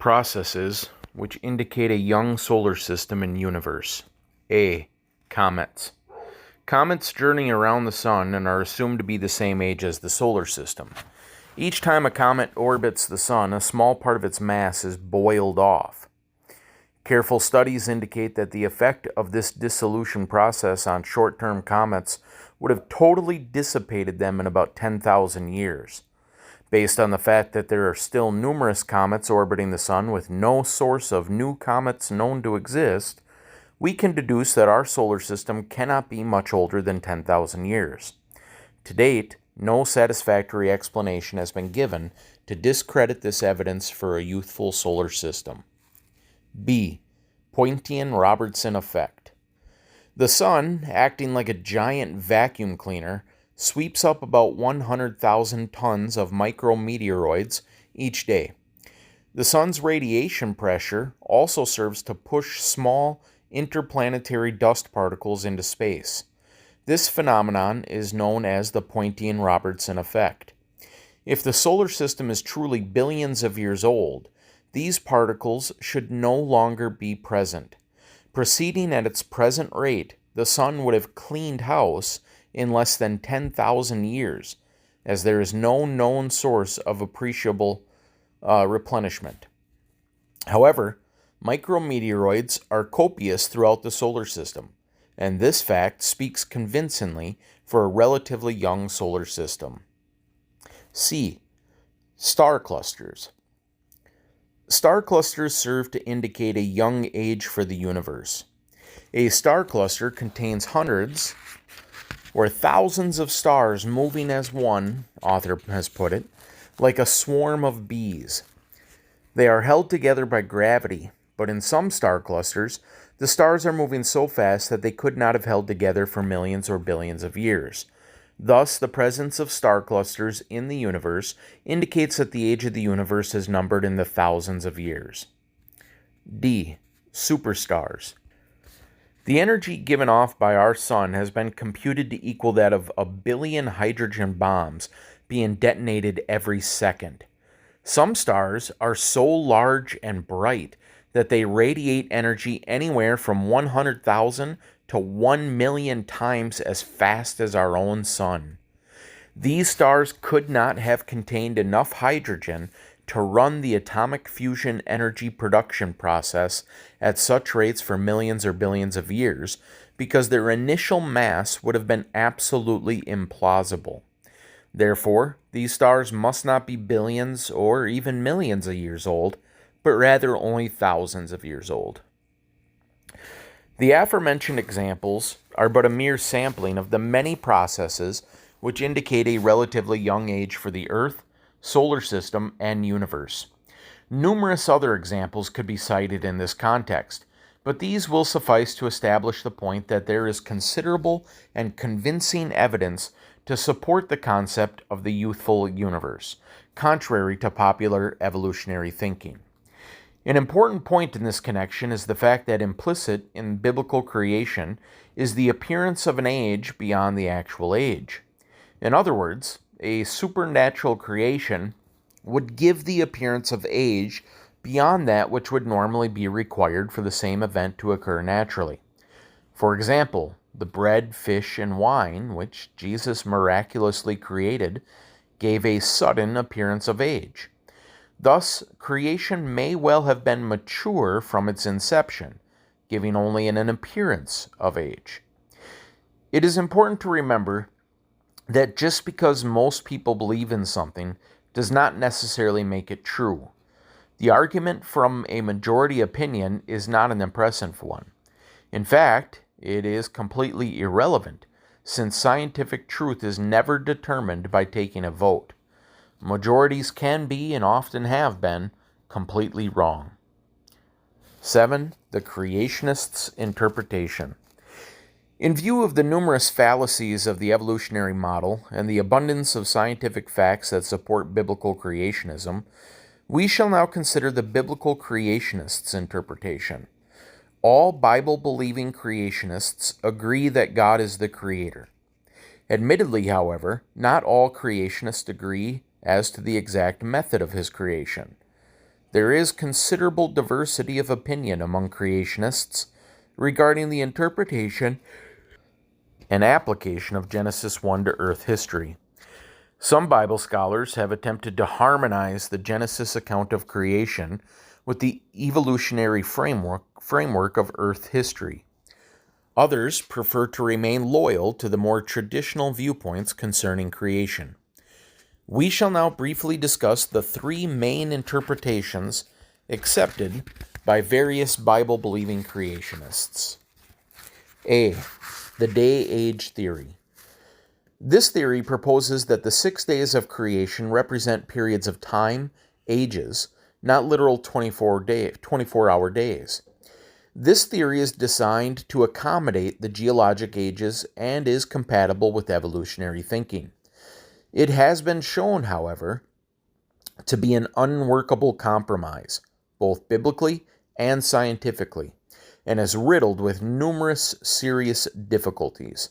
Processes which indicate a young solar system and universe. A. Comets. Comets journey around the sun and are assumed to be the same age as the solar system. Each time a comet orbits the sun, a small part of its mass is boiled off. Careful studies indicate that the effect of this dissolution process on short-term comets would have totally dissipated them in about 10,000 years. Based on the fact that there are still numerous comets orbiting the sun with no source of new comets known to exist, we can deduce that our solar system cannot be much older than 10,000 years. To date, no satisfactory explanation has been given to discredit this evidence for a youthful solar system. B. Poynting-Robertson effect. The sun, acting like a giant vacuum cleaner, sweeps up about 100,000 tons of micrometeoroids each day. The sun's radiation pressure also serves to push small interplanetary dust particles into space. This phenomenon is known as the Poynting-Robertson effect. If the solar system is truly billions of years old, these particles should no longer be present. Proceeding at its present rate, the sun would have cleaned house in less than 10,000 years, as there is no known source of appreciable replenishment. However, micrometeoroids are copious throughout the solar system, and this fact speaks convincingly for a relatively young solar system. C. Star clusters. Star clusters serve to indicate a young age for the universe. A star cluster contains hundreds or thousands of stars moving as one, author has put it, like a swarm of bees. They are held together by gravity, but in some star clusters, the stars are moving so fast that they could not have held together for millions or billions of years. Thus, the presence of star clusters in the universe indicates that the age of the universe is numbered in the thousands of years. D. Superstars. The energy given off by our sun has been computed to equal that of 1 billion hydrogen bombs being detonated every second. Some stars are so large and bright that they radiate energy anywhere from 100,000 to 1 million times as fast as our own sun. These stars could not have contained enough hydrogen to run the atomic fusion energy production process at such rates for millions or billions of years because their initial mass would have been absolutely implausible. Therefore, these stars must not be billions or even millions of years old, but rather only thousands of years old. The aforementioned examples are but a mere sampling of the many processes which indicate a relatively young age for the Earth, solar system, and universe. Numerous other examples could be cited in this context, but these will suffice to establish the point that there is considerable and convincing evidence to support the concept of the youthful universe, contrary to popular evolutionary thinking. An important point in this connection is the fact that implicit in biblical creation is the appearance of an age beyond the actual age. In other words, a supernatural creation would give the appearance of age beyond that which would normally be required for the same event to occur naturally. For example, the bread, fish, and wine, which Jesus miraculously created, gave a sudden appearance of age. Thus, creation may well have been mature from its inception, giving only an appearance of age. It is important to remember that just because most people believe in something does not necessarily make it true. The argument from a majority opinion is not an impressive one. In fact, it is completely irrelevant, since scientific truth is never determined by taking a vote. Majorities can be, and often have been, completely wrong. 7. The creationists' interpretation. In view of the numerous fallacies of the evolutionary model and the abundance of scientific facts that support biblical creationism, we shall now consider the biblical creationists' interpretation. All Bible-believing creationists agree that God is the creator. Admittedly, however, not all creationists agree as to the exact method of his creation. There is considerable diversity of opinion among creationists regarding the interpretation and application of Genesis 1 to Earth history. Some Bible scholars have attempted to harmonize the Genesis account of creation with the evolutionary framework of Earth history. Others prefer to remain loyal to the more traditional viewpoints concerning creation. We shall now briefly discuss the three main interpretations accepted by various Bible-believing creationists. A. The day-age theory. This theory proposes that the 6 days of creation represent periods of time, ages, not literal 24-hour days. This theory is designed to accommodate the geologic ages and is compatible with evolutionary thinking. It has been shown, however, to be an unworkable compromise, both biblically and scientifically, and is riddled with numerous serious difficulties.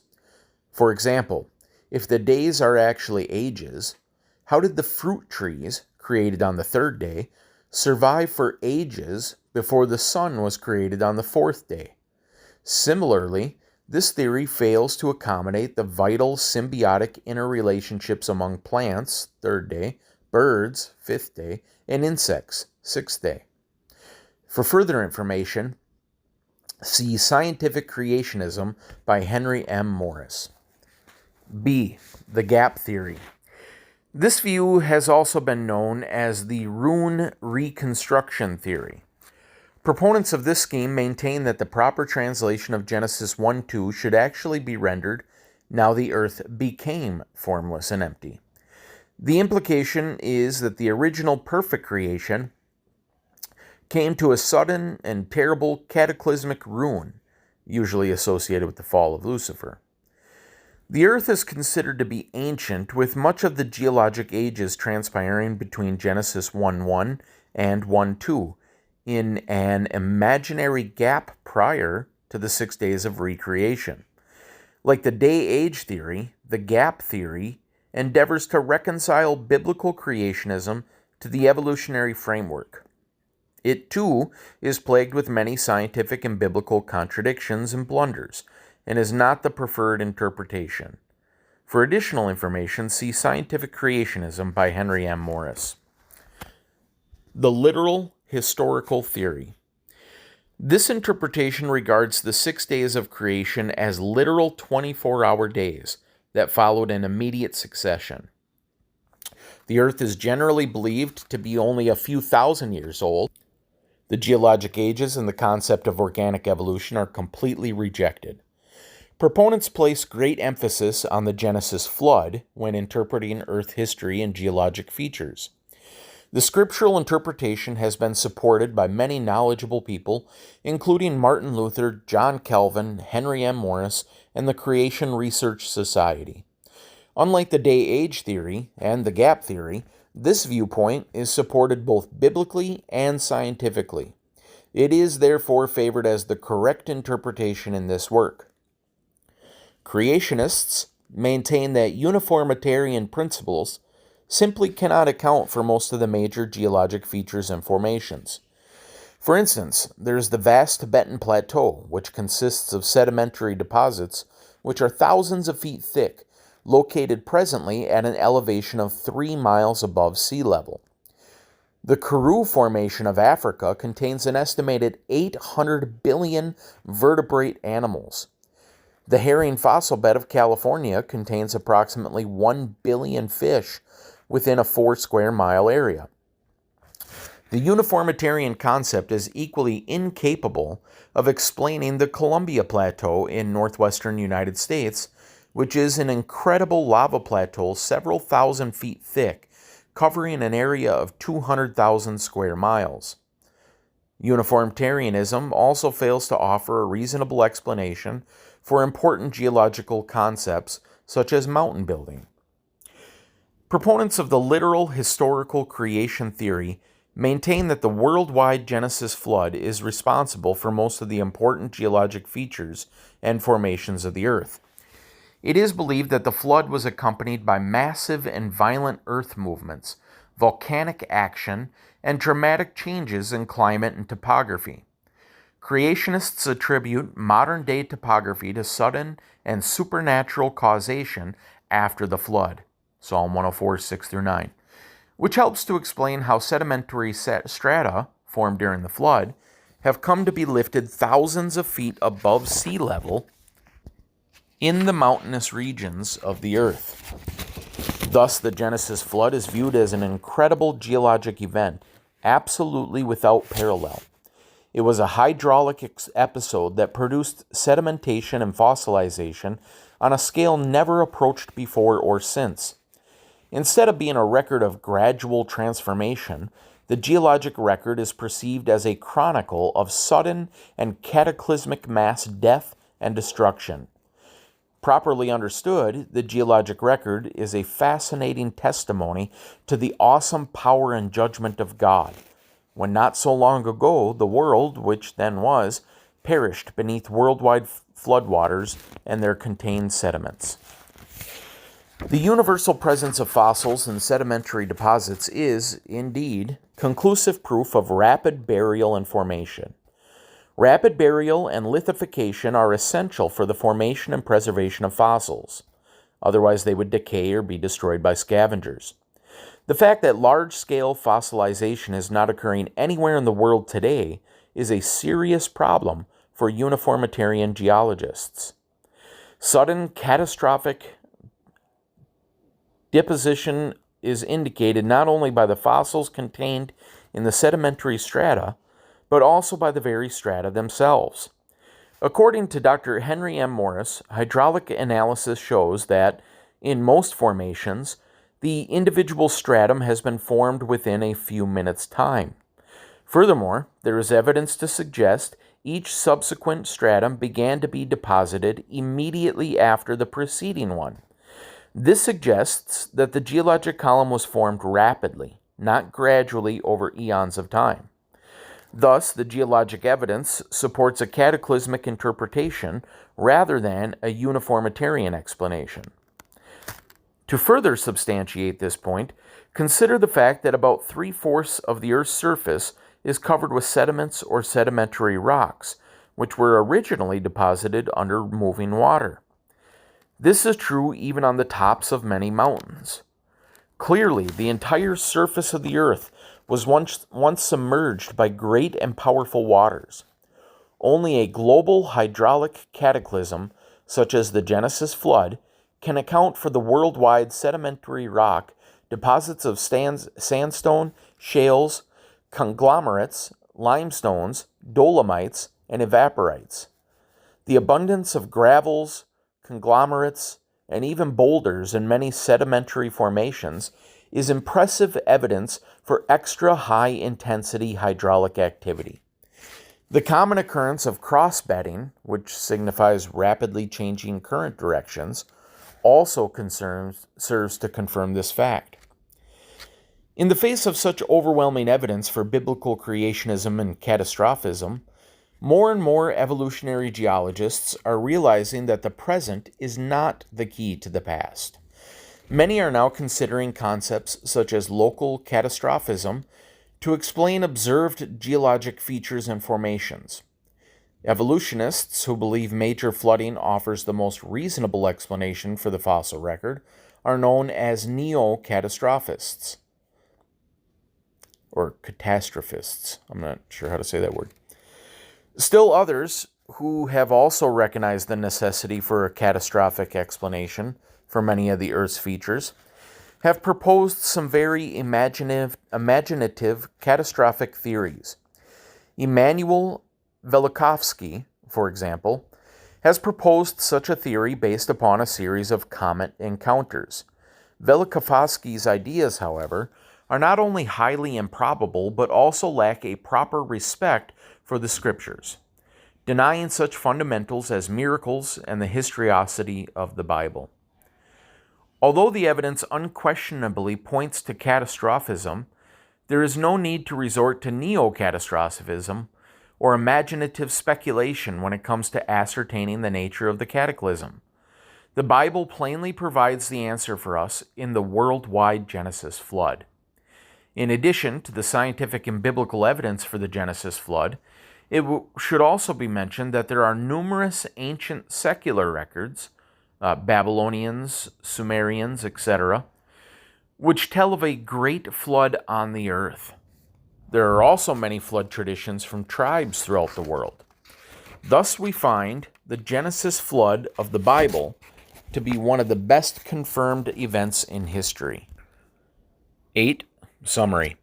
For example, if the days are actually ages, how did the fruit trees, created on the third day, survive for ages before the sun was created on the fourth day? Similarly, this theory fails to accommodate the vital symbiotic interrelationships among plants, third day, birds, fifth day, and insects, sixth day. For further information, see Scientific Creationism by Henry M. Morris. B. The gap theory. This view has also been known as the rune reconstruction theory. Proponents of this scheme maintain that the proper translation of Genesis 1:2 should actually be rendered, "Now the earth became formless and empty." The implication is that the original perfect creation came to a sudden and terrible cataclysmic ruin, usually associated with the fall of Lucifer. The earth is considered to be ancient, with much of the geologic ages transpiring between Genesis 1:1 and 1:2 in an imaginary gap prior to the 6 days of recreation. Like the day-age theory, the gap theory endeavors to reconcile biblical creationism to the evolutionary framework. It, too, is plagued with many scientific and biblical contradictions and blunders, and is not the preferred interpretation. For additional information, see Scientific Creationism by Henry M. Morris. The literal historical theory. This interpretation regards the 6 days of creation as literal 24-hour days that followed in immediate succession. The earth is generally believed to be only a few thousand years old. The geologic ages and the concept of organic evolution are completely rejected. Proponents place great emphasis on the Genesis flood when interpreting Earth history and geologic features. The scriptural interpretation has been supported by many knowledgeable people, including Martin Luther, John Calvin, Henry M. Morris, and the Creation Research Society. Unlike the day-age theory and the gap theory, this viewpoint is supported both biblically and scientifically. It is therefore favored as the correct interpretation in this work. Creationists maintain that uniformitarian principles simply cannot account for most of the major geologic features and formations. For instance, there is the vast Tibetan Plateau, which consists of sedimentary deposits which are thousands of feet thick, located presently at an elevation of 3 miles above sea level. The Karoo Formation of Africa contains an estimated 800 billion vertebrate animals. The herring fossil bed of California contains approximately 1 billion fish within a 4 square mile area. The uniformitarian concept is equally incapable of explaining the Columbia Plateau in northwestern United States, which is an incredible lava plateau several thousand feet thick, covering an area of 200,000 square miles. Uniformitarianism also fails to offer a reasonable explanation for important geological concepts such as mountain building. Proponents of the literal historical creation theory maintain that the worldwide Genesis flood is responsible for most of the important geologic features and formations of the earth. It is believed that the flood was accompanied by massive and violent earth movements, volcanic action, and dramatic changes in climate and topography. Creationists attribute modern-day topography to sudden and supernatural causation after the flood, Psalm 104, 6-9, which helps to explain how sedimentary strata formed during the flood have come to be lifted thousands of feet above sea level in the mountainous regions of the earth. Thus, the Genesis flood is viewed as an incredible geologic event, absolutely without parallel. It was a hydraulic episode that produced sedimentation and fossilization on a scale never approached before or since. Instead of being a record of gradual transformation, the geologic record is perceived as a chronicle of sudden and cataclysmic mass death and destruction. Properly understood, the geologic record is a fascinating testimony to the awesome power and judgment of God, when not so long ago the world, which then was, perished beneath worldwide floodwaters and their contained sediments. The universal presence of fossils and sedimentary deposits is, indeed, conclusive proof of rapid burial and formation. Rapid burial and lithification are essential for the formation and preservation of fossils. Otherwise, they would decay or be destroyed by scavengers. The fact that large-scale fossilization is not occurring anywhere in the world today is a serious problem for uniformitarian geologists. Sudden, catastrophic deposition is indicated not only by the fossils contained in the sedimentary strata, but also by the very strata themselves. According to Dr. Henry M. Morris, hydraulic analysis shows that, in most formations, the individual stratum has been formed within a few minutes' time. Furthermore, there is evidence to suggest each subsequent stratum began to be deposited immediately after the preceding one. This suggests that the geologic column was formed rapidly, not gradually over eons of time. Thus, the geologic evidence supports a cataclysmic interpretation rather than a uniformitarian explanation. To further substantiate this point, consider the fact that about 3/4 of the Earth's surface is covered with sediments or sedimentary rocks, which were originally deposited under moving water. This is true even on the tops of many mountains. Clearly, the entire surface of the Earth was once submerged by great and powerful waters. Only a global hydraulic cataclysm, such as the Genesis flood, can account for the worldwide sedimentary rock deposits of sandstone, shales, conglomerates, limestones, dolomites, and evaporites. The abundance of gravels, conglomerates, and even boulders in many sedimentary formations is impressive evidence for extra high-intensity hydraulic activity. The common occurrence of cross-bedding, which signifies rapidly changing current directions, also serves to confirm this fact. In the face of such overwhelming evidence for biblical creationism and catastrophism, more and more evolutionary geologists are realizing that the present is not the key to the past. Many are now considering concepts such as local catastrophism to explain observed geologic features and formations. Evolutionists who believe major flooding offers the most reasonable explanation for the fossil record are known as neo-catastrophists, or catastrophists. I'm not sure how to say that word. Still others, who have also recognized the necessity for a catastrophic explanation for many of the Earth's features, have proposed some very imaginative catastrophic theories. Immanuel Velikovsky, for example, has proposed such a theory based upon a series of comet encounters. Velikovsky's ideas, however, are not only highly improbable, but also lack a proper respect for the Scriptures, denying such fundamentals as miracles and the historicity of the Bible. Although the evidence unquestionably points to catastrophism, there is no need to resort to neo-catastrophism or imaginative speculation when it comes to ascertaining the nature of the cataclysm. The Bible plainly provides the answer for us in the worldwide Genesis flood. In addition to the scientific and biblical evidence for the Genesis flood, it should also be mentioned that there are numerous ancient secular records, Babylonians, Sumerians, etc., which tell of a great flood on the earth. There are also many flood traditions from tribes throughout the world. Thus, we find the Genesis flood of the Bible to be one of the best confirmed events in history. 8. Summary.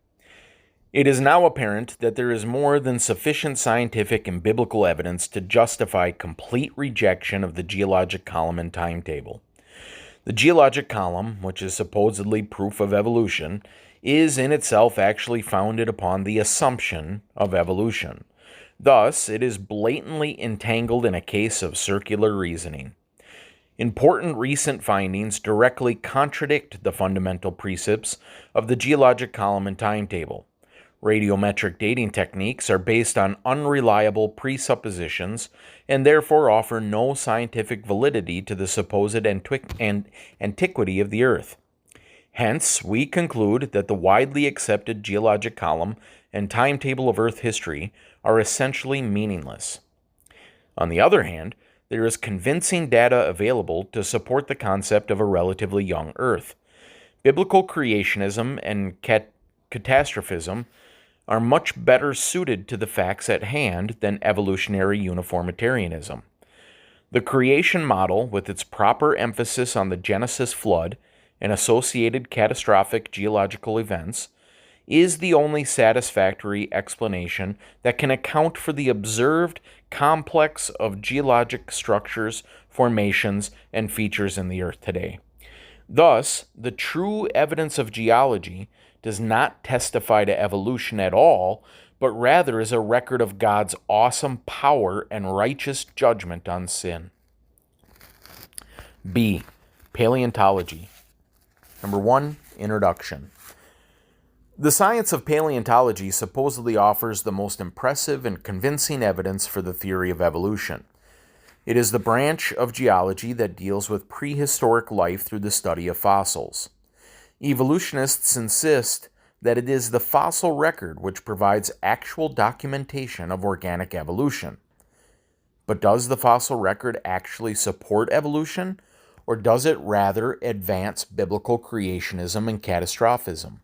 It is now apparent that there is more than sufficient scientific and biblical evidence to justify complete rejection of the geologic column and timetable. The geologic column, which is supposedly proof of evolution, is in itself actually founded upon the assumption of evolution. Thus, it is blatantly entangled in a case of circular reasoning. Important recent findings directly contradict the fundamental precepts of the geologic column and timetable. Radiometric dating techniques are based on unreliable presuppositions and therefore offer no scientific validity to the supposed antiquity of the Earth. Hence, we conclude that the widely accepted geologic column and timetable of Earth history are essentially meaningless. On the other hand, there is convincing data available to support the concept of a relatively young Earth. Biblical creationism and catastrophism are much better suited to the facts at hand than evolutionary uniformitarianism. The creation model, with its proper emphasis on the Genesis flood and associated catastrophic geological events, is the only satisfactory explanation that can account for the observed complex of geologic structures, formations, and features in the Earth today. Thus, the true evidence of geology does not testify to evolution at all, but rather is a record of God's awesome power and righteous judgment on sin. B. Paleontology. Number 1. Introduction. The science of paleontology supposedly offers the most impressive and convincing evidence for the theory of evolution. It is the branch of geology that deals with prehistoric life through the study of fossils. Evolutionists insist that it is the fossil record which provides actual documentation of organic evolution. But does the fossil record actually support evolution, or does it rather advance biblical creationism and catastrophism?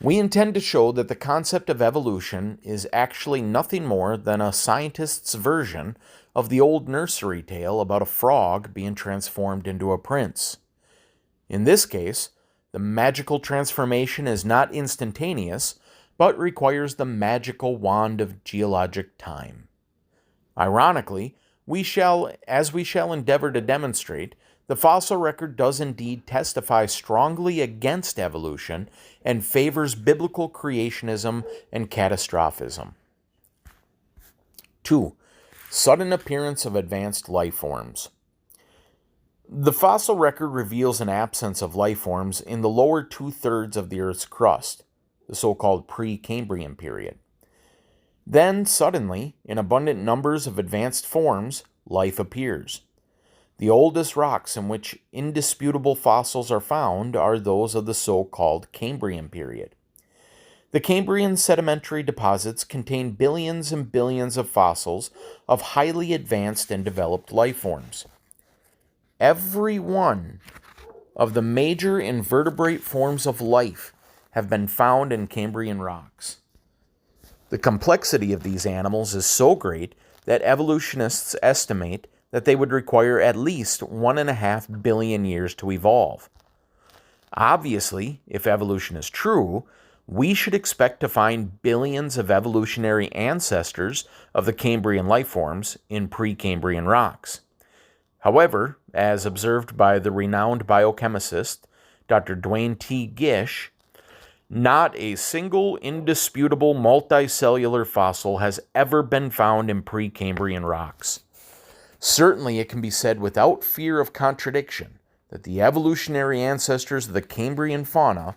We intend to show that the concept of evolution is actually nothing more than a scientist's version of the old nursery tale about a frog being transformed into a prince. In this case, the magical transformation is not instantaneous, but requires the magical wand of geologic time. Ironically, as we shall endeavor to demonstrate, the fossil record does indeed testify strongly against evolution and favors biblical creationism and catastrophism. 2. Sudden appearance of advanced life forms. The fossil record reveals an absence of life forms in the lower two-thirds of the Earth's crust, the so-called pre-Cambrian period. Then, suddenly, in abundant numbers of advanced forms, life appears. The oldest rocks in which indisputable fossils are found are those of the so-called Cambrian period. The Cambrian sedimentary deposits contain billions and billions of fossils of highly advanced and developed life forms. Every one of the major invertebrate forms of life have been found in Cambrian rocks. The complexity of these animals is so great that evolutionists estimate that they would require at least 1.5 billion years to evolve. Obviously, if evolution is true, we should expect to find billions of evolutionary ancestors of the Cambrian life forms in pre-Cambrian rocks. However, as observed by the renowned biochemist Dr. Duane T. Gish, not a single indisputable multicellular fossil has ever been found in pre-Cambrian rocks. Certainly, it can be said without fear of contradiction that the evolutionary ancestors of the Cambrian fauna,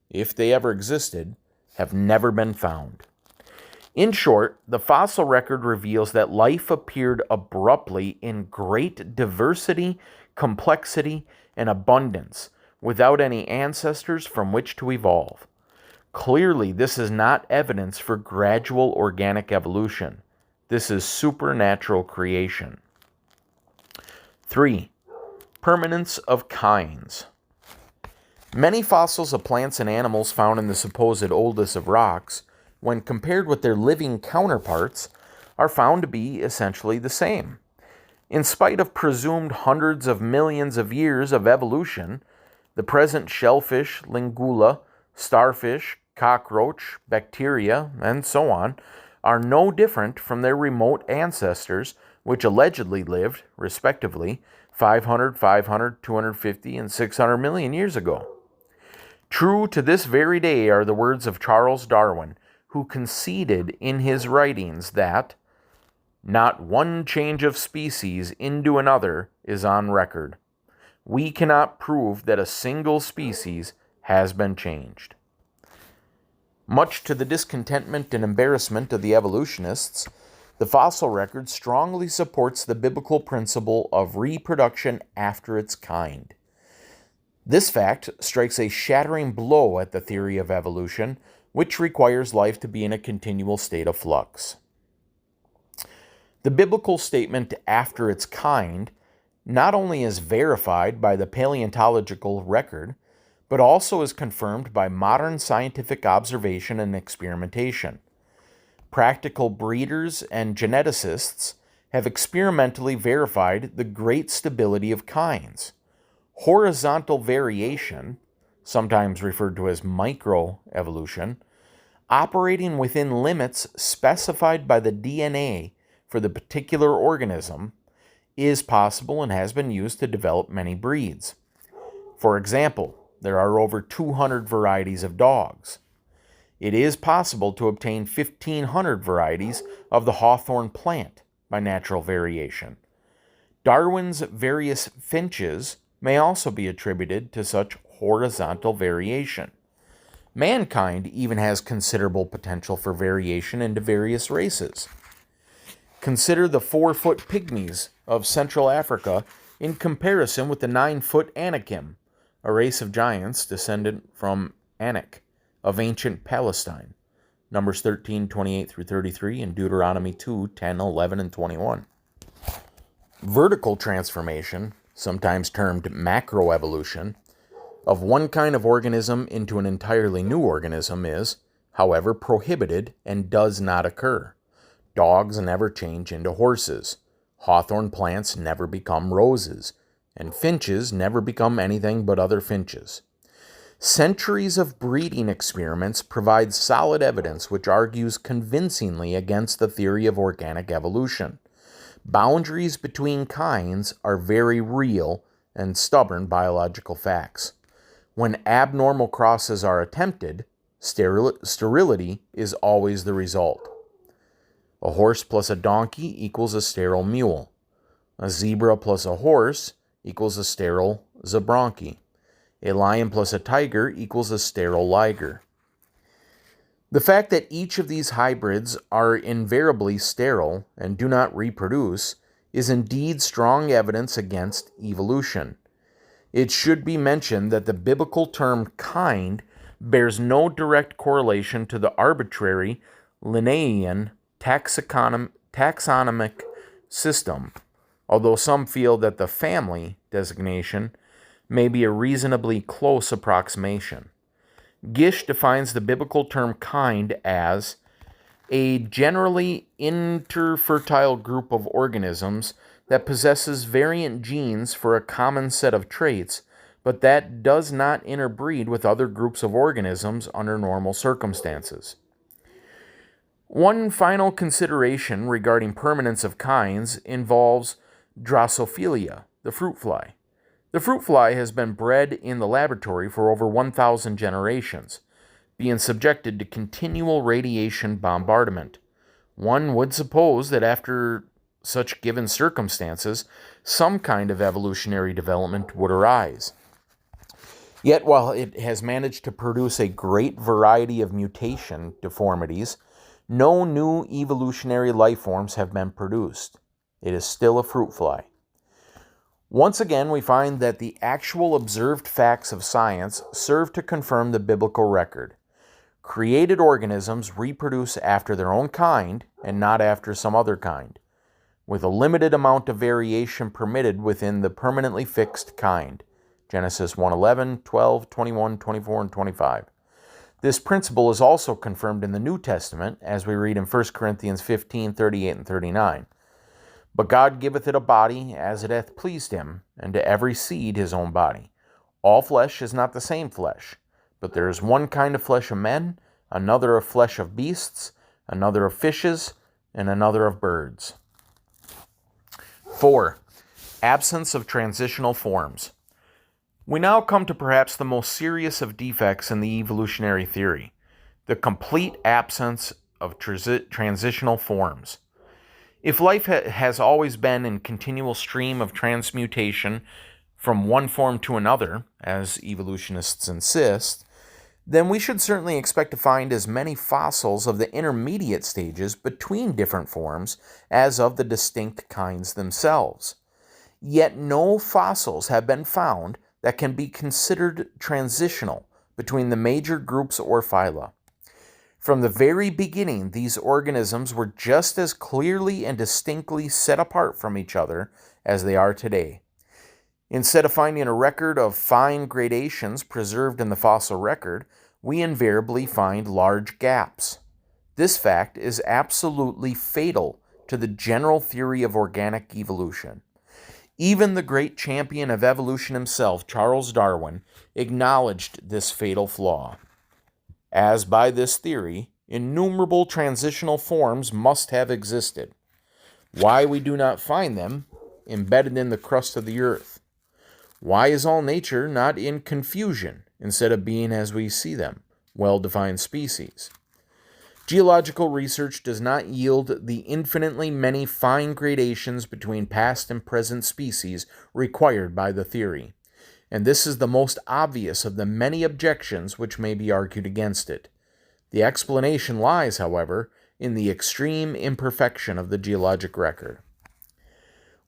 if they ever existed, have never been found. In short, the fossil record reveals that life appeared abruptly in great diversity, complexity, and abundance, without any ancestors from which to evolve. Clearly, this is not evidence for gradual organic evolution. This is supernatural creation. 3. Permanence of kinds. Many fossils of plants and animals found in the supposed oldest of rocks, when compared with their living counterparts, are found to be essentially the same. In spite of presumed hundreds of millions of years of evolution, the present shellfish, lingula, starfish, cockroach, bacteria, and so on, are no different from their remote ancestors, which allegedly lived, respectively, 500, 500, 250, and 600 million years ago. True to this very day are the words of Charles Darwin, who conceded in his writings that not one change of species into another is on record. We cannot prove that a single species has been changed. Much to the discontentment and embarrassment of the evolutionists, the fossil record strongly supports the biblical principle of reproduction after its kind. This fact strikes a shattering blow at the theory of evolution, which requires life to be in a continual state of flux. The biblical statement after its kind not only is verified by the paleontological record, but also is confirmed by modern scientific observation and experimentation. Practical breeders and geneticists have experimentally verified the great stability of kinds. Horizontal variation, sometimes referred to as microevolution, operating within limits specified by the DNA for the particular organism, is possible and has been used to develop many breeds. For example, there are over 200 varieties of dogs. It is possible to obtain 1,500 varieties of the hawthorn plant by natural variation. Darwin's various finches may also be attributed to such horizontal variation. Mankind even has considerable potential for variation into various races. Consider the 4-foot pygmies of Central Africa in comparison with the 9-foot Anakim, a race of giants descendant from Anak of ancient Palestine. Numbers 13, 28 through 33, and Deuteronomy 2, 10, 11, and 21. Vertical transformation, sometimes termed macroevolution, of one kind of organism into an entirely new organism is, however, prohibited and does not occur. Dogs never change into horses. Hawthorn plants never become roses. And finches never become anything but other finches. Centuries of breeding experiments provide solid evidence which argues convincingly against the theory of organic evolution. Boundaries between kinds are very real and stubborn biological facts. When abnormal crosses are attempted, sterility is always the result. A horse plus a donkey equals a sterile mule. A zebra plus a horse equals a sterile zabronki. A lion plus a tiger equals a sterile liger. The fact that each of these hybrids are invariably sterile and do not reproduce is indeed strong evidence against evolution. It should be mentioned that the biblical term kind bears no direct correlation to the arbitrary Linnaean taxonomic system, although some feel that the family designation may be a reasonably close approximation. Gish defines the biblical term kind as a generally interfertile group of organisms that possesses variant genes for a common set of traits, but that does not interbreed with other groups of organisms under normal circumstances. One final consideration regarding permanence of kinds involves Drosophila, the fruit fly. The fruit fly has been bred in the laboratory for over 1,000 generations, being subjected to continual radiation bombardment. One would suppose that after such given circumstances, some kind of evolutionary development would arise. Yet, while it has managed to produce a great variety of mutation deformities, no new evolutionary life forms have been produced. It is still a fruit fly. Once again, we find that the actual observed facts of science serve to confirm the biblical record. Created organisms reproduce after their own kind and not after some other kind, with a limited amount of variation permitted within the permanently fixed kind. Genesis 1:11, 12, 21, 24, and 25. This principle is also confirmed in the New Testament, as we read in 1 Corinthians 15, 38, and 39. But God giveth it a body as it hath pleased him, and to every seed his own body. All flesh is not the same flesh, but there is one kind of flesh of men, another of flesh of beasts, another of fishes, and another of birds. 4. Absence of transitional forms. We now come to perhaps the most serious of defects in the evolutionary theory, the complete absence of transitional forms. If life has always been in continual stream of transmutation from one form to another, as evolutionists insist, then we should certainly expect to find as many fossils of the intermediate stages between different forms as of the distinct kinds themselves. Yet no fossils have been found that can be considered transitional between the major groups or phyla. From the very beginning, these organisms were just as clearly and distinctly set apart from each other as they are today. Instead of finding a record of fine gradations preserved in the fossil record, we invariably find large gaps. This fact is absolutely fatal to the general theory of organic evolution. Even the great champion of evolution himself, Charles Darwin, acknowledged this fatal flaw. As by this theory, innumerable transitional forms must have existed. Why we do not find them embedded in the crust of the earth? Why is all nature not in confusion instead of being as we see them, well-defined species? Geological research does not yield the infinitely many fine gradations between past and present species required by the theory, and this is the most obvious of the many objections which may be argued against it. The explanation lies, however, in the extreme imperfection of the geologic record.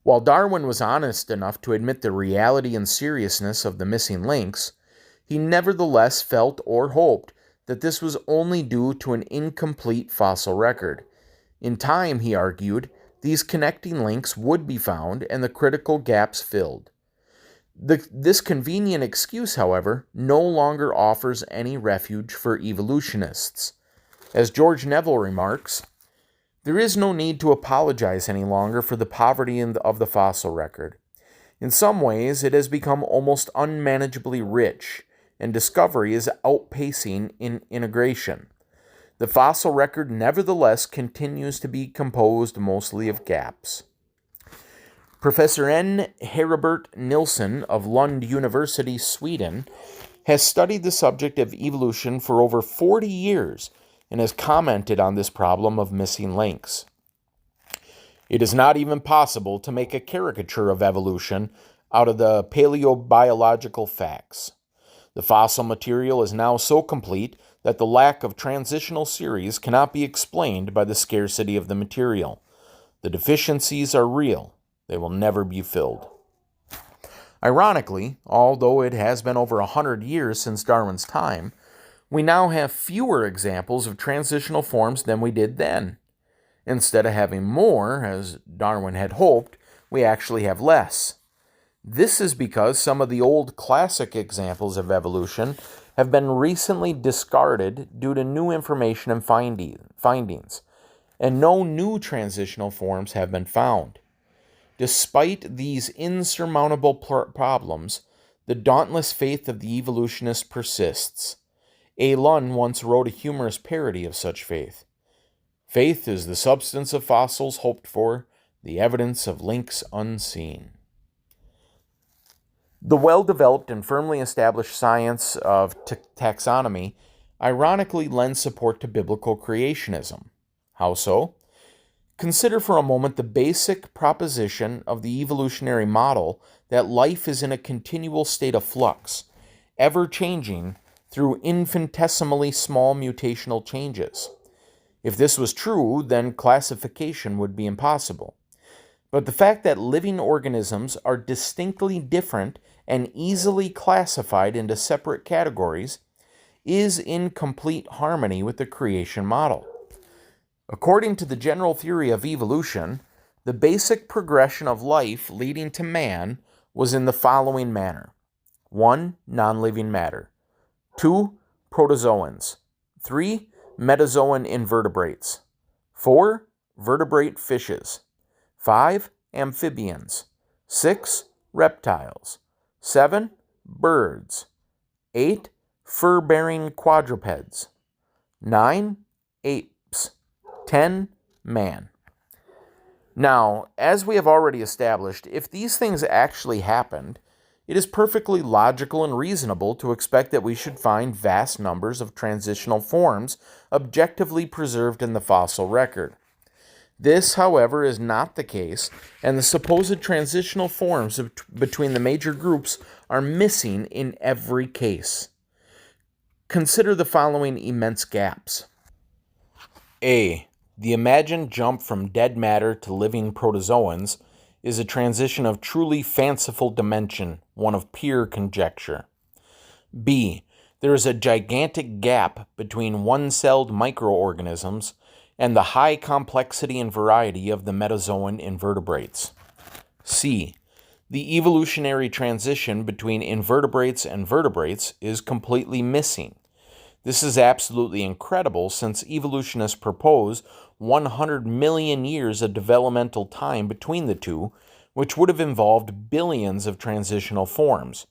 While Darwin was honest enough to admit the reality and seriousness of the missing links, he nevertheless felt or hoped that this was only due to an incomplete fossil record. In time, he argued, these connecting links would be found and the critical gaps filled. This convenient excuse, however, no longer offers any refuge for evolutionists. As George Neville remarks, there is no need to apologize any longer for the poverty of the fossil record. In some ways, it has become almost unmanageably rich, and discovery is outpacing in integration. The fossil record nevertheless continues to be composed mostly of gaps. Professor N. Heribert Nilsson of Lund University, Sweden, has studied the subject of evolution for over 40 years and has commented on this problem of missing links. It is not even possible to make a caricature of evolution out of the paleobiological facts. The fossil material is now so complete that the lack of transitional series cannot be explained by the scarcity of the material. The deficiencies are real. They will never be filled. Ironically, although it has been over 100 years since Darwin's time, we now have fewer examples of transitional forms than we did then. Instead of having more, as Darwin had hoped, we actually have less. This is because some of the old classic examples of evolution have been recently discarded due to new information and findings, and no new transitional forms have been found. Despite these insurmountable problems, the dauntless faith of the evolutionist persists. A. Lunn once wrote a humorous parody of such faith. Faith is the substance of fossils hoped for, the evidence of links unseen. The well-developed and firmly established science of taxonomy ironically lends support to biblical creationism. How so? Consider for a moment the basic proposition of the evolutionary model that life is in a continual state of flux, ever changing through infinitesimally small mutational changes. If this was true, then classification would be impossible. But the fact that living organisms are distinctly different and easily classified into separate categories is in complete harmony with the creation model. According to the general theory of evolution, the basic progression of life leading to man was in the following manner. 1. Non-living matter. 2. Protozoans. 3. Metazoan invertebrates. 4. Vertebrate fishes. 5. Amphibians. 6. Reptiles. 7. Birds. 8. Fur-bearing quadrupeds. 9. Apes. 10. Man. Now, as we have already established, if these things actually happened, it is perfectly logical and reasonable to expect that we should find vast numbers of transitional forms objectively preserved in the fossil record. This, however, is not the case, and the supposed transitional forms between the major groups are missing in every case. Consider the following immense gaps. A. The imagined jump from dead matter to living protozoans is a transition of truly fanciful dimension, one of pure conjecture. B. There is a gigantic gap between one-celled microorganisms and the high complexity and variety of the metazoan invertebrates. C. The evolutionary transition between invertebrates and vertebrates is completely missing. This is absolutely incredible since evolutionists propose 100 million years of developmental time between the two, which would have involved billions of transitional forms.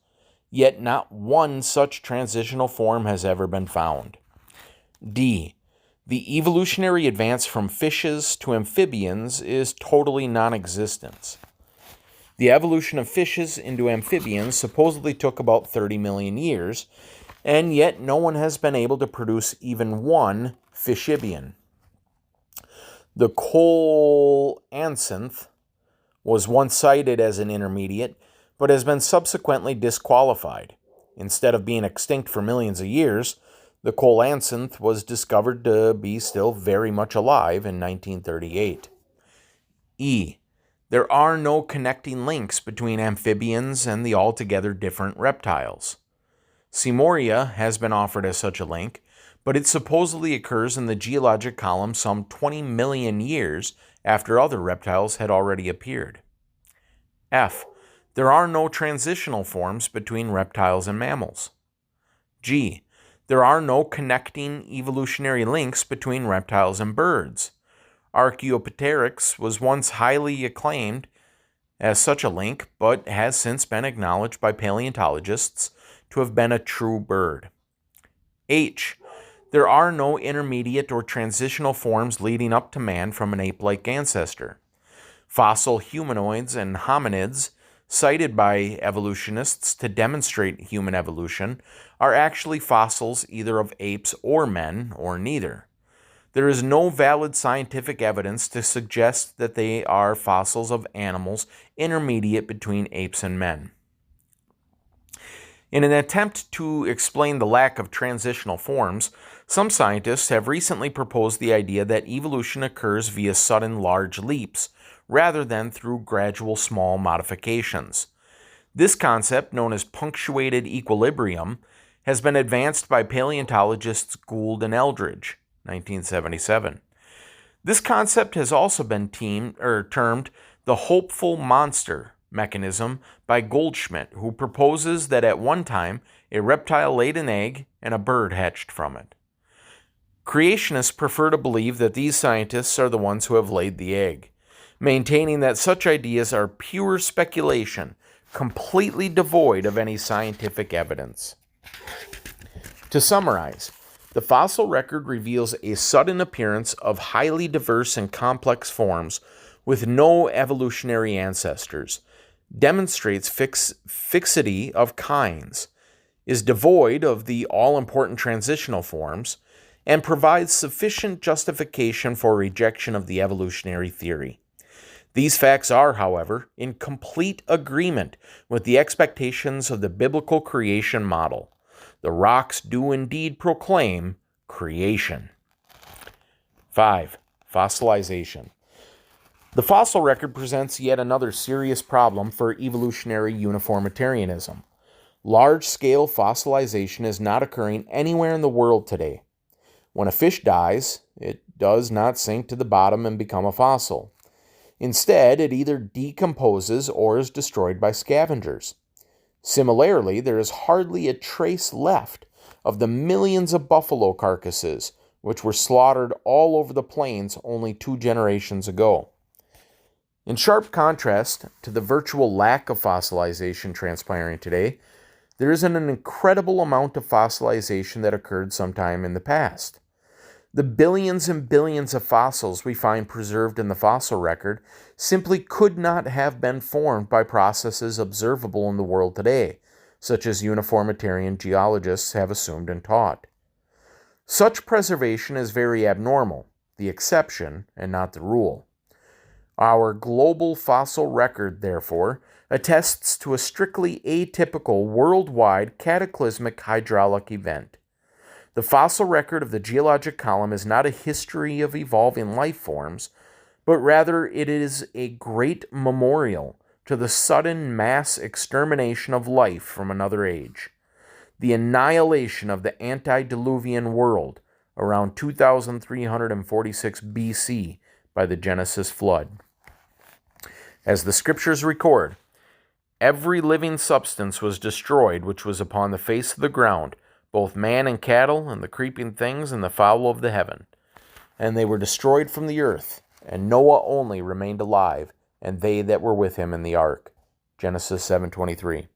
Yet not one such transitional form has ever been found. D. The evolutionary advance from fishes to amphibians is totally non-existent. The evolution of fishes into amphibians supposedly took about 30 million years, and yet no one has been able to produce even one fishibian. The coelacanth was once cited as an intermediate, but has been subsequently disqualified. Instead of being extinct for millions of years, the coelacanth was discovered to be still very much alive in 1938. E. There are no connecting links between amphibians and the altogether different reptiles. Seymoria has been offered as such a link, but it supposedly occurs in the geologic column some 20 million years after other reptiles had already appeared. F. There are no transitional forms between reptiles and mammals. G. There are no connecting evolutionary links between reptiles and birds. Archaeopteryx was once highly acclaimed as such a link, but has since been acknowledged by paleontologists to have been a true bird. H. There are no intermediate or transitional forms leading up to man from an ape-like ancestor. Fossil humanoids and hominids, cited by evolutionists to demonstrate human evolution, are actually fossils either of apes or men, or neither. There is no valid scientific evidence to suggest that they are fossils of animals intermediate between apes and men. In an attempt to explain the lack of transitional forms, some scientists have recently proposed the idea that evolution occurs via sudden large leaps, rather than through gradual small modifications. This concept, known as punctuated equilibrium, has been advanced by paleontologists Gould and Eldridge, 1977. This concept has also been termed the hopeful monster mechanism by Goldschmidt, who proposes that at one time a reptile laid an egg and a bird hatched from it. Creationists prefer to believe that these scientists are the ones who have laid the egg, maintaining that such ideas are pure speculation, completely devoid of any scientific evidence. To summarize, the fossil record reveals a sudden appearance of highly diverse and complex forms with no evolutionary ancestors, demonstrates fixity of kinds, is devoid of the all-important transitional forms, and provides sufficient justification for rejection of the evolutionary theory. These facts are, however, in complete agreement with the expectations of the biblical creation model. The rocks do indeed proclaim creation. 5. Fossilization. The fossil record presents yet another serious problem for evolutionary uniformitarianism. Large-scale fossilization is not occurring anywhere in the world today. When a fish dies, it does not sink to the bottom and become a fossil. Instead, it either decomposes or is destroyed by scavengers. Similarly, there is hardly a trace left of the millions of buffalo carcasses which were slaughtered all over the plains only 2 generations ago. In sharp contrast to the virtual lack of fossilization transpiring today, there is an incredible amount of fossilization that occurred sometime in the past. The billions and billions of fossils we find preserved in the fossil record simply could not have been formed by processes observable in the world today, such as uniformitarian geologists have assumed and taught. Such preservation is very abnormal, the exception and not the rule. Our global fossil record, therefore, attests to a strictly atypical worldwide cataclysmic hydraulic event. The fossil record of the geologic column is not a history of evolving life forms, but rather it is a great memorial to the sudden mass extermination of life from another age, the annihilation of the antediluvian world around 2346 BC by the Genesis flood. As the scriptures record, every living substance was destroyed which was upon the face of the ground, both man and cattle, and the creeping things, and the fowl of the heaven. And they were destroyed from the earth, and Noah only remained alive, and they that were with him in the ark. Genesis 7:23.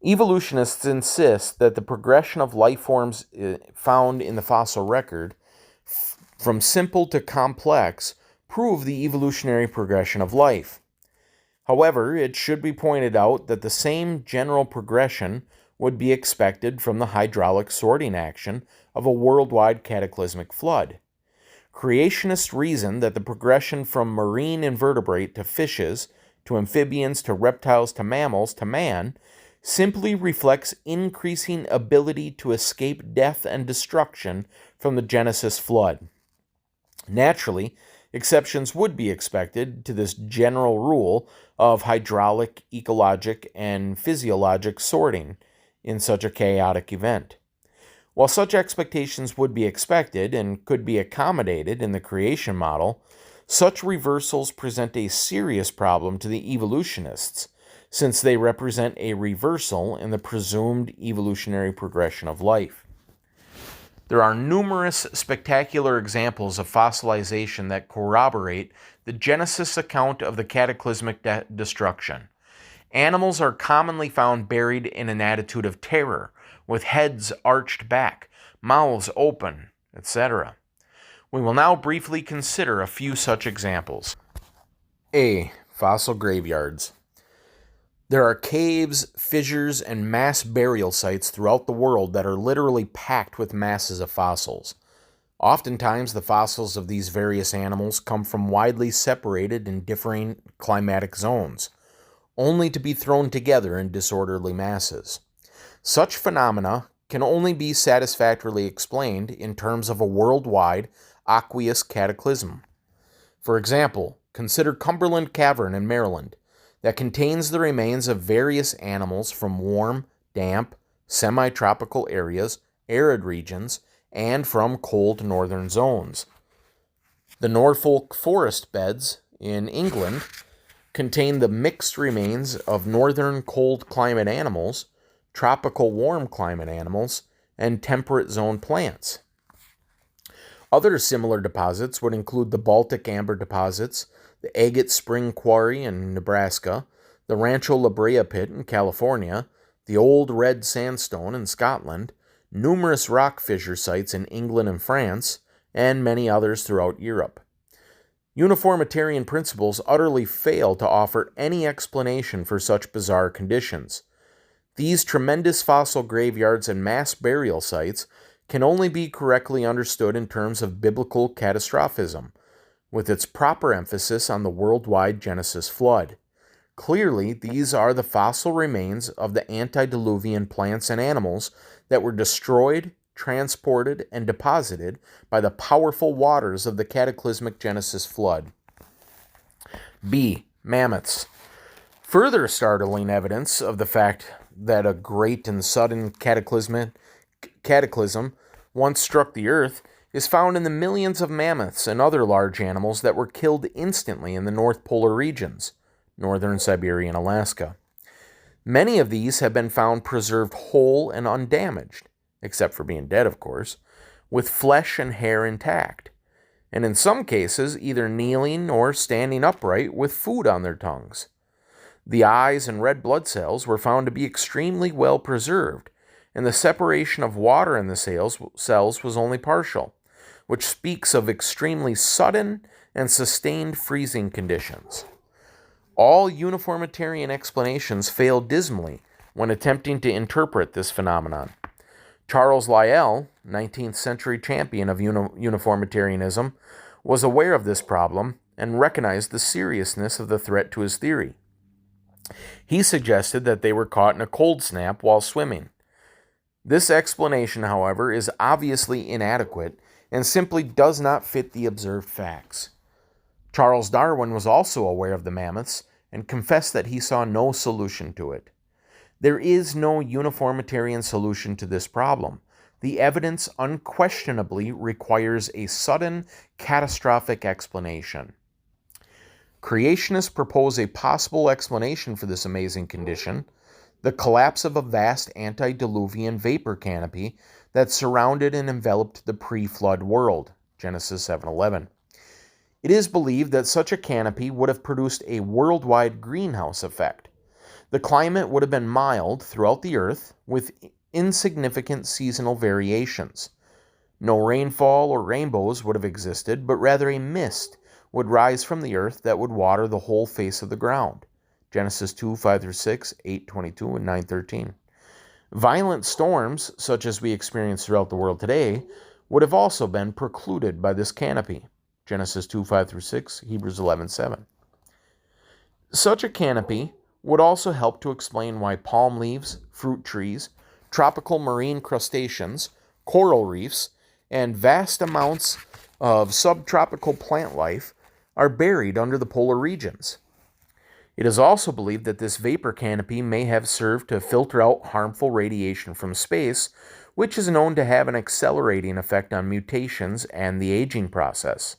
Evolutionists insist that the progression of life forms found in the fossil record, from simple to complex, prove the evolutionary progression of life. However, it should be pointed out that the same general progression would be expected from the hydraulic sorting action of a worldwide cataclysmic flood. Creationists reason that the progression from marine invertebrate to fishes, to amphibians, to reptiles, to mammals, to man, simply reflects increasing ability to escape death and destruction from the Genesis flood. Naturally, exceptions would be expected to this general rule of hydraulic, ecologic, and physiologic sorting in such a chaotic event. While such expectations would be expected and could be accommodated in the creation model, such reversals present a serious problem to the evolutionists, since they represent a reversal in the presumed evolutionary progression of life. There are numerous spectacular examples of fossilization that corroborate the Genesis account of the cataclysmic destruction. Animals are commonly found buried in an attitude of terror, with heads arched back, mouths open, etc. We will now briefly consider a few such examples. A. Fossil graveyards. There are caves, fissures, and mass burial sites throughout the world that are literally packed with masses of fossils. Oftentimes, the fossils of these various animals come from widely separated and differing climatic zones, only to be thrown together in disorderly masses. Such phenomena can only be satisfactorily explained in terms of a worldwide aqueous cataclysm. For example, consider Cumberland Cavern in Maryland, that contains the remains of various animals from warm, damp, semi-tropical areas, arid regions, and from cold northern zones. The Norfolk forest beds in England contain the mixed remains of northern cold climate animals, tropical warm climate animals, and temperate zone plants. Other similar deposits would include the Baltic amber deposits, the Agate Spring Quarry in Nebraska, the Rancho La Brea Pit in California, the Old Red Sandstone in Scotland, numerous rock fissure sites in England and France, and many others throughout Europe. Uniformitarian principles utterly fail to offer any explanation for such bizarre conditions. These tremendous fossil graveyards and mass burial sites can only be correctly understood in terms of biblical catastrophism, with its proper emphasis on the worldwide Genesis flood. Clearly, these are the fossil remains of the antediluvian plants and animals that were destroyed, transported, and deposited by the powerful waters of the cataclysmic Genesis flood. B. Mammoths. Further startling evidence of the fact that a great and sudden cataclysm once struck the Earth is found in the millions of mammoths and other large animals that were killed instantly in the North Polar regions, northern Siberia and Alaska. Many of these have been found preserved whole and undamaged, except for being dead, of course, with flesh and hair intact, and in some cases either kneeling or standing upright with food on their tongues. The eyes and red blood cells were found to be extremely well preserved, and the separation of water in the cells was only partial, which speaks of extremely sudden and sustained freezing conditions. All uniformitarian explanations fail dismally when attempting to interpret this phenomenon. Charles Lyell, 19th century champion of uniformitarianism, was aware of this problem and recognized the seriousness of the threat to his theory. He suggested that they were caught in a cold snap while swimming. This explanation, however, is obviously inadequate and simply does not fit the observed facts. Charles Darwin was also aware of the mammoths and confessed that he saw no solution to it. There is no uniformitarian solution to this problem. The evidence unquestionably requires a sudden, catastrophic explanation. Creationists propose a possible explanation for this amazing condition: the collapse of a vast antediluvian vapor canopy that surrounded and enveloped the pre-flood world, Genesis 7:11. It is believed that such a canopy would have produced a worldwide greenhouse effect. The climate would have been mild throughout the earth, with insignificant seasonal variations. No rainfall or rainbows would have existed, but rather a mist would rise from the earth that would water the whole face of the ground. Genesis 2:5-6, 8:22, and 9:13. Violent storms, such as we experience throughout the world today, would have also been precluded by this canopy. Genesis 2:5-6, Hebrews 11:7. Such a canopy would also help to explain why palm leaves, fruit trees, tropical marine crustaceans, coral reefs, and vast amounts of subtropical plant life are buried under the polar regions. It is also believed that this vapor canopy may have served to filter out harmful radiation from space, which is known to have an accelerating effect on mutations and the aging process.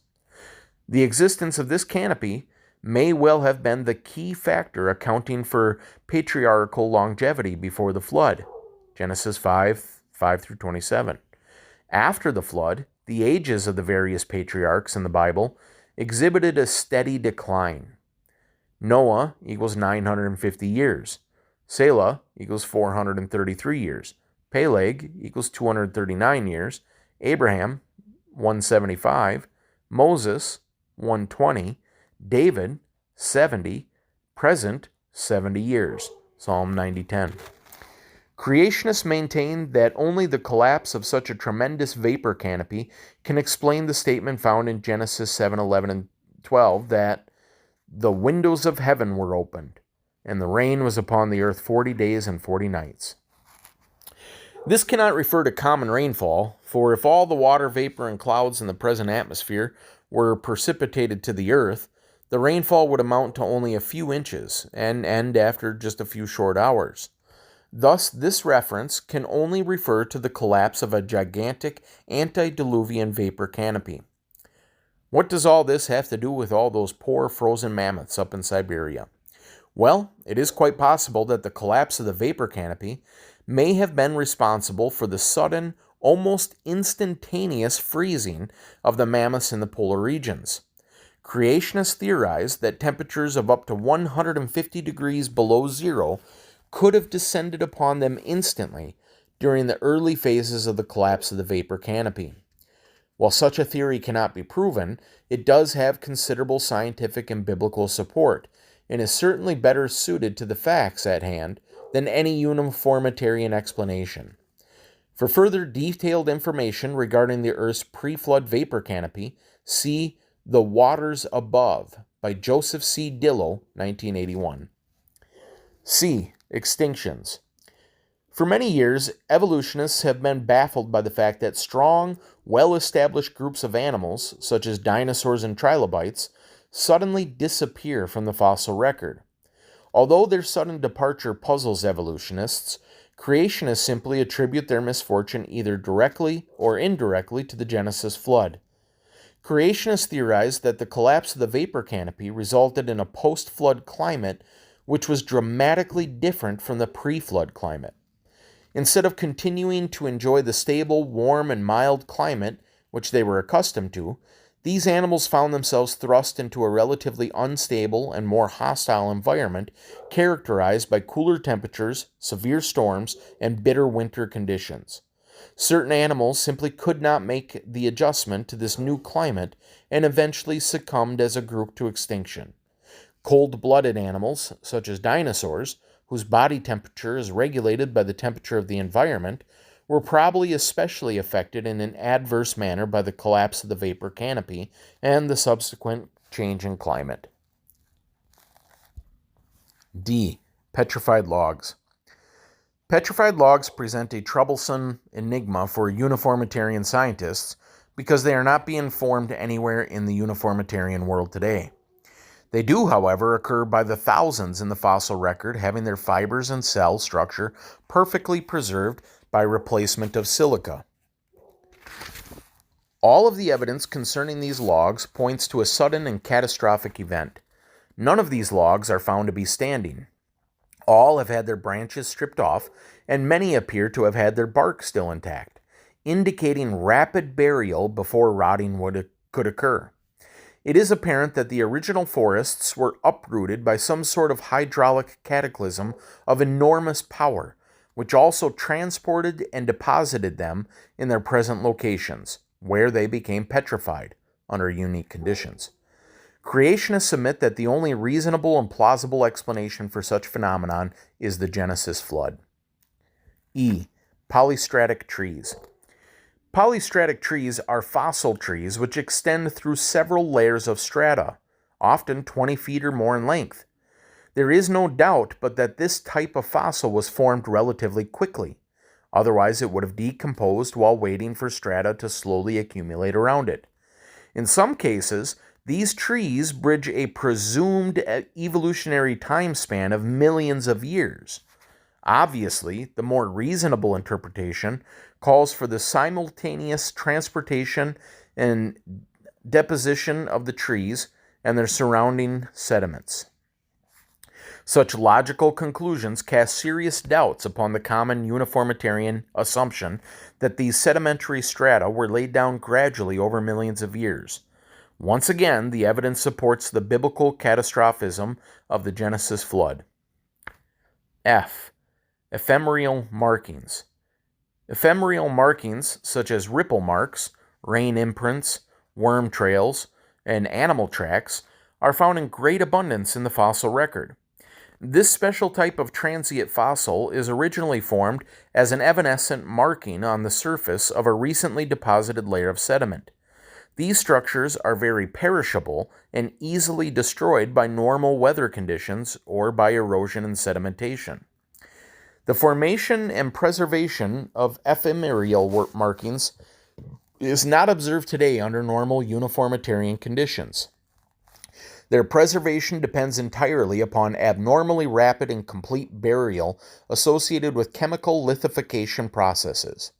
The existence of this canopy may well have been the key factor accounting for patriarchal longevity before the flood, Genesis 5:5-27. After the flood, the ages of the various patriarchs in the Bible exhibited a steady decline. Noah equals 950 years. Selah equals 433 years. Peleg equals 239 years. Abraham, 175. Moses, 120. David, 70. Present, 70 years. Psalm 90:10. Creationists maintain that only the collapse of such a tremendous vapor canopy can explain the statement found in Genesis 7:11 and 12 that the windows of heaven were opened, and the rain was upon the earth 40 days and 40 nights. This cannot refer to common rainfall, for if all the water vapor and clouds in the present atmosphere were precipitated to the earth, the rainfall would amount to only a few inches and end after just a few short hours. Thus, this reference can only refer to the collapse of a gigantic antediluvian vapor canopy. What does all this have to do with all those poor frozen mammoths up in Siberia? Well, it is quite possible that the collapse of the vapor canopy may have been responsible for the sudden, almost instantaneous freezing of the mammoths in the polar regions. Creationists theorize that temperatures of up to 150 degrees below zero could have descended upon them instantly during the early phases of the collapse of the vapor canopy. While such a theory cannot be proven, it does have considerable scientific and biblical support, and is certainly better suited to the facts at hand than any uniformitarian explanation. For further detailed information regarding the Earth's pre-flood vapor canopy, see The Waters Above by Joseph C. Dillow, 1981. C. Extinctions. For many years, evolutionists have been baffled by the fact that strong, well-established groups of animals, such as dinosaurs and trilobites, suddenly disappear from the fossil record. Although their sudden departure puzzles evolutionists, creationists simply attribute their misfortune either directly or indirectly to the Genesis flood. Creationists theorize that the collapse of the vapor canopy resulted in a post-flood climate which was dramatically different from the pre-flood climate. Instead of continuing to enjoy the stable, warm, and mild climate which they were accustomed to, these animals found themselves thrust into a relatively unstable and more hostile environment characterized by cooler temperatures, severe storms, and bitter winter conditions. Certain animals simply could not make the adjustment to this new climate and eventually succumbed as a group to extinction. Cold-blooded animals, such as dinosaurs, whose body temperature is regulated by the temperature of the environment, were probably especially affected in an adverse manner by the collapse of the vapor canopy and the subsequent change in climate. D. Petrified logs. Petrified logs present a troublesome enigma for uniformitarian scientists because they are not being formed anywhere in the uniformitarian world today. They do, however, occur by the thousands in the fossil record, having their fibers and cell structure perfectly preserved by replacement of silica. All of the evidence concerning these logs points to a sudden and catastrophic event. None of these logs are found to be standing. All have had their branches stripped off, and many appear to have had their bark still intact, indicating rapid burial before rotting could occur. It is apparent that the original forests were uprooted by some sort of hydraulic cataclysm of enormous power, which also transported and deposited them in their present locations, where they became petrified under unique conditions. Creationists submit that the only reasonable and plausible explanation for such phenomenon is the Genesis flood. E. Polystratic trees. Polystratic trees are fossil trees which extend through several layers of strata, often 20 feet or more in length. There is no doubt but that this type of fossil was formed relatively quickly. Otherwise, it would have decomposed while waiting for strata to slowly accumulate around it. In some cases, these trees bridge a presumed evolutionary time span of millions of years. Obviously, the more reasonable interpretation calls for the simultaneous transportation and deposition of the trees and their surrounding sediments. Such logical conclusions cast serious doubts upon the common uniformitarian assumption that these sedimentary strata were laid down gradually over millions of years. Once again, the evidence supports the biblical catastrophism of the Genesis flood. F. Ephemeral markings. Ephemeral markings, such as ripple marks, rain imprints, worm trails, and animal tracks, are found in great abundance in the fossil record. This special type of transient fossil is originally formed as an evanescent marking on the surface of a recently deposited layer of sediment. These structures are very perishable and easily destroyed by normal weather conditions or by erosion and sedimentation. The formation and preservation of ephemeral markings is not observed today under normal uniformitarian conditions. Their preservation depends entirely upon abnormally rapid and complete burial associated with chemical lithification processes.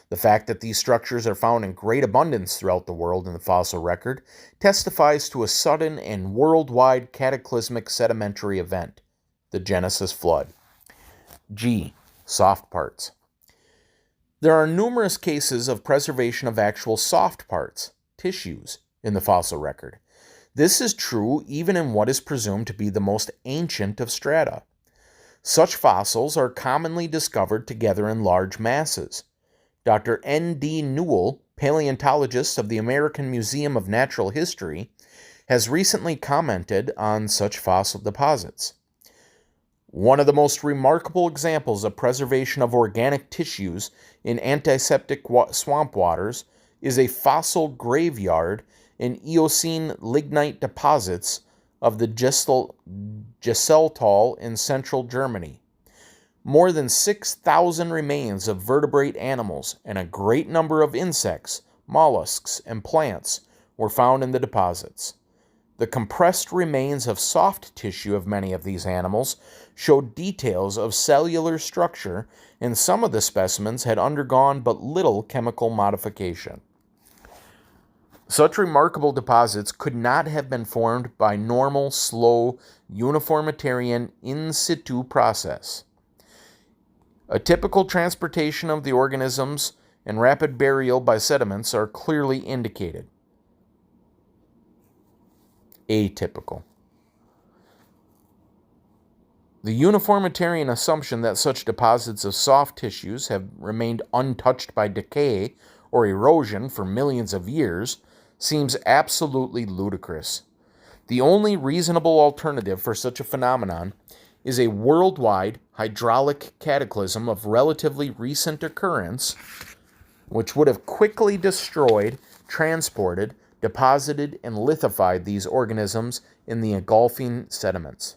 The fact that these structures are found in great abundance throughout the world in the fossil record testifies to a sudden and worldwide cataclysmic sedimentary event, the Genesis flood. G. Soft parts. There are numerous cases of preservation of actual soft parts, tissues, in the fossil record. This is true even in what is presumed to be the most ancient of strata. Such fossils are commonly discovered together in large masses. Dr. N.D. Newell, paleontologist of the American Museum of Natural History, has recently commented on such fossil deposits. One of the most remarkable examples of preservation of organic tissues in antiseptic swamp waters is a fossil graveyard in Eocene lignite deposits of the Jesseltal in central Germany. More than 6,000 remains of vertebrate animals and a great number of insects, mollusks, and plants were found in the deposits. The compressed remains of soft tissue of many of these animals showed details of cellular structure, and some of the specimens had undergone but little chemical modification. Such remarkable deposits could not have been formed by normal, slow, uniformitarian in situ process. A typical transportation of the organisms and rapid burial by sediments are clearly indicated. Atypical. The uniformitarian assumption that such deposits of soft tissues have remained untouched by decay or erosion for millions of years seems absolutely ludicrous. The only reasonable alternative for such a phenomenon is a worldwide hydraulic cataclysm of relatively recent occurrence, which would have quickly destroyed, transported, deposited, and lithified these organisms in the engulfing sediments.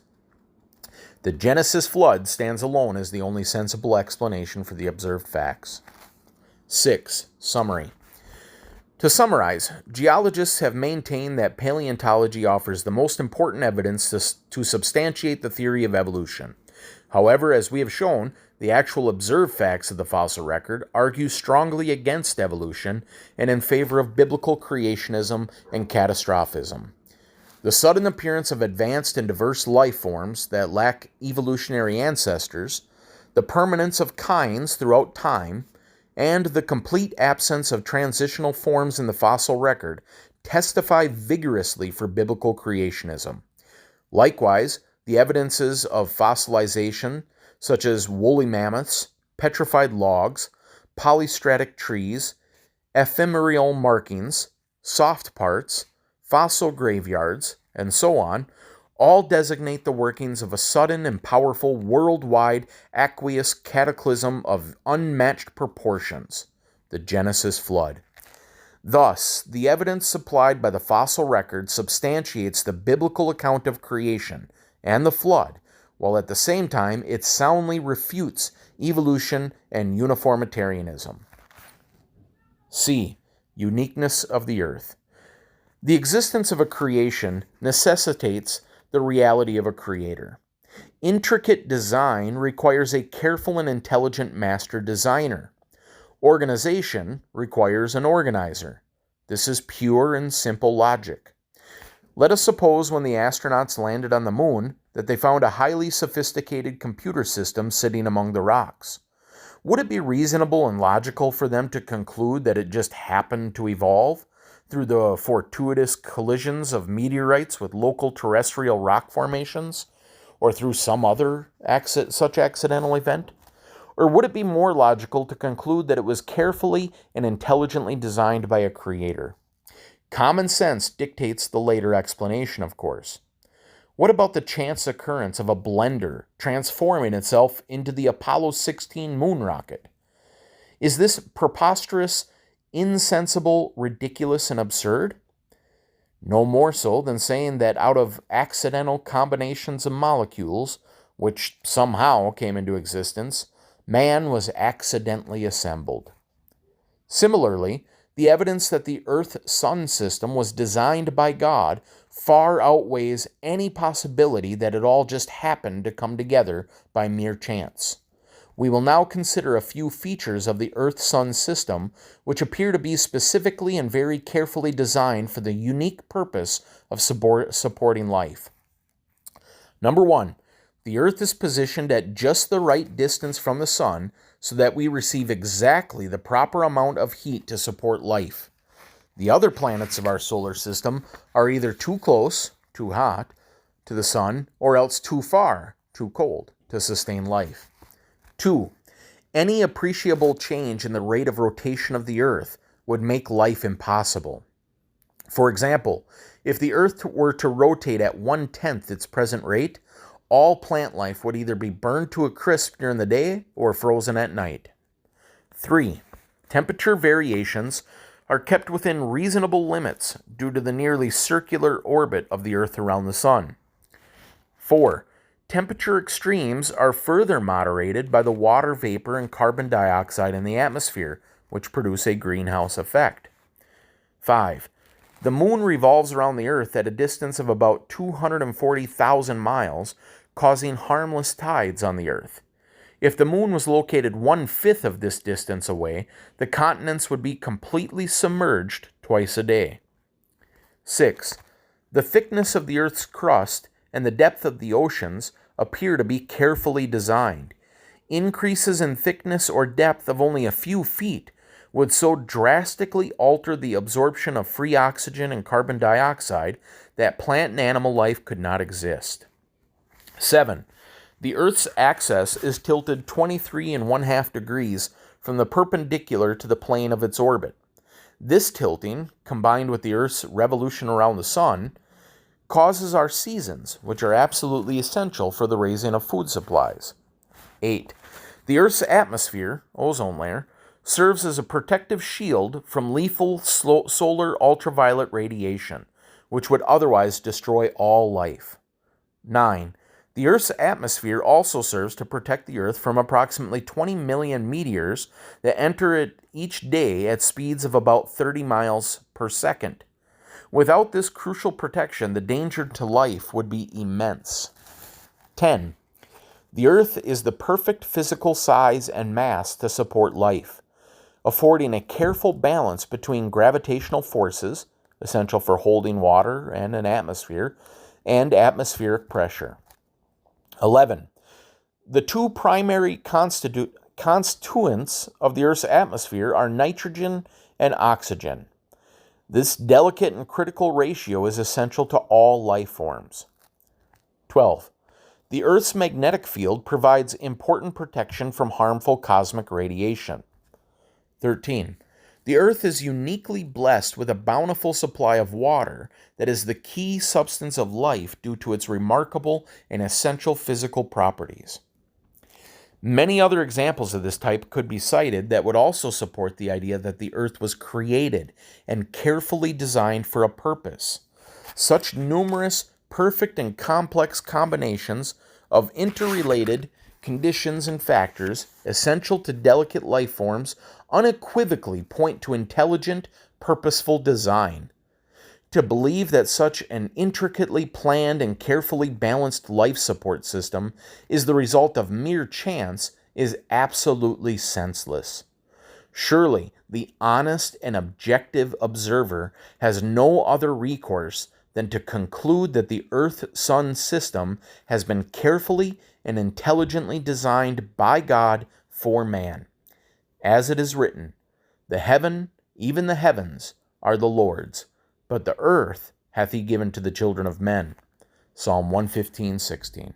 The Genesis flood stands alone as the only sensible explanation for the observed facts. 6. Summary. To summarize, geologists have maintained that paleontology offers the most important evidence to substantiate the theory of evolution. However, as we have shown, the actual observed facts of the fossil record argue strongly against evolution and in favor of biblical creationism and catastrophism. The sudden appearance of advanced and diverse life forms that lack evolutionary ancestors, the permanence of kinds throughout time, and the complete absence of transitional forms in the fossil record testify vigorously for biblical creationism. Likewise, the evidences of fossilization, such as woolly mammoths, petrified logs, polystratic trees, ephemeral markings, soft parts, fossil graveyards, and so on, all designate the workings of a sudden and powerful worldwide aqueous cataclysm of unmatched proportions, the Genesis flood. Thus, the evidence supplied by the fossil record substantiates the biblical account of creation and the flood, while at the same time it soundly refutes evolution and uniformitarianism. C. Uniqueness of the earth. The existence of a creation necessitates the reality of a creator. Intricate design requires a careful and intelligent master designer. Organization requires an organizer. This is pure and simple logic. Let us suppose when the astronauts landed on the moon that they found a highly sophisticated computer system sitting among the rocks. Would it be reasonable and logical for them to conclude that it just happened to evolve through the fortuitous collisions of meteorites with local terrestrial rock formations, or through some other such accidental event? Or would it be more logical to conclude that it was carefully and intelligently designed by a creator? Common sense dictates the later explanation, of course. What about the chance occurrence of a blender transforming itself into the Apollo 16 moon rocket? Is this preposterous, insensible, ridiculous, and absurd? No more so than saying that out of accidental combinations of molecules, which somehow came into existence, man was accidentally assembled. Similarly, the evidence that the Earth-Sun system was designed by God far outweighs any possibility that it all just happened to come together by mere chance. We will now consider a few features of the Earth-Sun system which appear to be specifically and very carefully designed for the unique purpose of supporting life. Number 1. The Earth is positioned at just the right distance from the Sun so that we receive exactly the proper amount of heat to support life. The other planets of our solar system are either too close, too hot, to the Sun, or else too far, too cold, to sustain life. 2. Any appreciable change in the rate of rotation of the Earth would make life impossible. For example, if the Earth were to rotate at 1/10 its present rate, all plant life would either be burned to a crisp during the day or frozen at night. 3. Temperature variations are kept within reasonable limits due to the nearly circular orbit of the Earth around the Sun. 4. Temperature extremes are further moderated by the water vapor and carbon dioxide in the atmosphere, which produce a greenhouse effect. 5. The moon revolves around the Earth at a distance of about 240,000 miles, causing harmless tides on the Earth. If the moon was located 1/5 of this distance away, the continents would be completely submerged twice a day. 6. The thickness of the Earth's crust and the depth of the oceans appear to be carefully designed. Increases in thickness or depth of only a few feet would so drastically alter the absorption of free oxygen and carbon dioxide that plant and animal life could not exist. 7. The Earth's axis is tilted 23½ degrees from the perpendicular to the plane of its orbit. This tilting, combined with the Earth's revolution around the Sun, causes our seasons, which are absolutely essential for the raising of food supplies. 8. The Earth's atmosphere, ozone layer, serves as a protective shield from lethal solar ultraviolet radiation, which would otherwise destroy all life. 9. The Earth's atmosphere also serves to protect the Earth from approximately 20 million meteors that enter it each day at speeds of about 30 miles per second. Without this crucial protection, the danger to life would be immense. 10. The Earth is the perfect physical size and mass to support life, affording a careful balance between gravitational forces, essential for holding water and an atmosphere, and atmospheric pressure. 11. The two primary constituents of the Earth's atmosphere are nitrogen and oxygen. This delicate and critical ratio is essential to all life forms. 12. The Earth's magnetic field provides important protection from harmful cosmic radiation. 13. The Earth is uniquely blessed with a bountiful supply of water that is the key substance of life due to its remarkable and essential physical properties. Many other examples of this type could be cited that would also support the idea that the Earth was created and carefully designed for a purpose. Such numerous, perfect, and complex combinations of interrelated conditions and factors essential to delicate life forms unequivocally point to intelligent, purposeful design. To believe that such an intricately planned and carefully balanced life support system is the result of mere chance is absolutely senseless. Surely, the honest and objective observer has no other recourse than to conclude that the Earth-Sun system has been carefully and intelligently designed by God for man. As it is written, "The heaven, even the heavens, are the Lord's, but the earth hath he given to the children of men." Psalm 115:16.